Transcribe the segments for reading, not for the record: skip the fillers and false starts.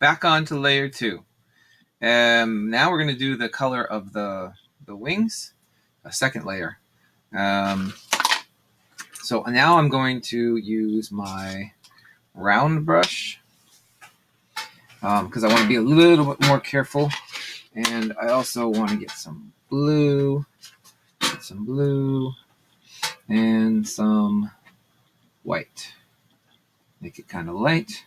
back on to layer 2. Now we're going to do the color of the wings, a second layer. So now I'm going to use my round brush because I want to be a little bit more careful, and I also want to get some blue, and some white. Make it kind of light.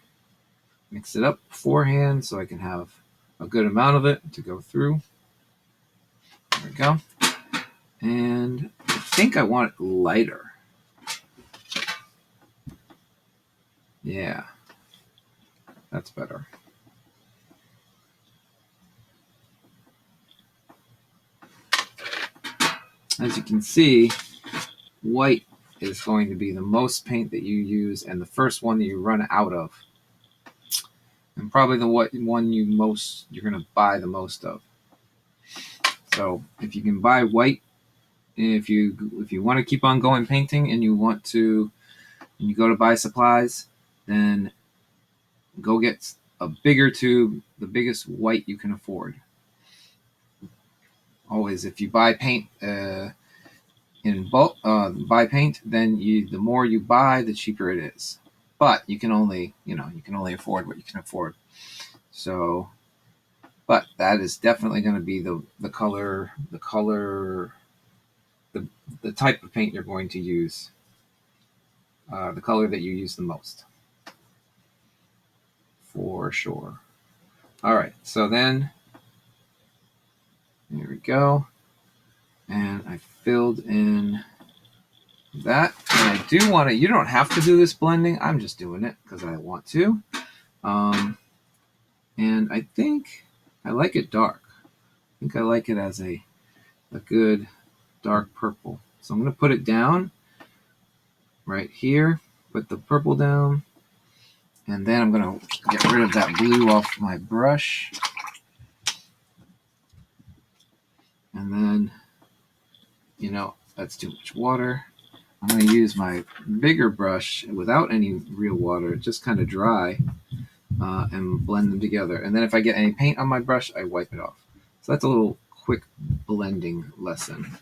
Mix it up beforehand so I can have a good amount of it to go through. There we go. And I think I want it lighter. Yeah, that's better. As you can see, white is going to be the most paint that you use and the first one that you run out of. And probably the one you're going to buy the most of. So if you can buy white, if you want to keep on going painting and you go to buy supplies, then go get a bigger tube, the biggest white you can afford. Always, if you buy paint in bulk, then the more you buy, the cheaper it is. But you can only afford what you can afford. So, but that is definitely going to be the type of paint you're going to use. The color that you use the most, for sure. All right, so then there we go, and I filled in that. And I do want to. You don't have to do this blending. I'm just doing it because I want to. And I think I like it dark. I think I like it as a good dark purple. So I'm going to put it down right here. Put the purple down. And then I'm going to get rid of that blue off my brush. And then, that's too much water. I'm going to use my bigger brush without any real water, just kind of dry, and blend them together. And then if I get any paint on my brush, I wipe it off. So that's a little quick blending lesson.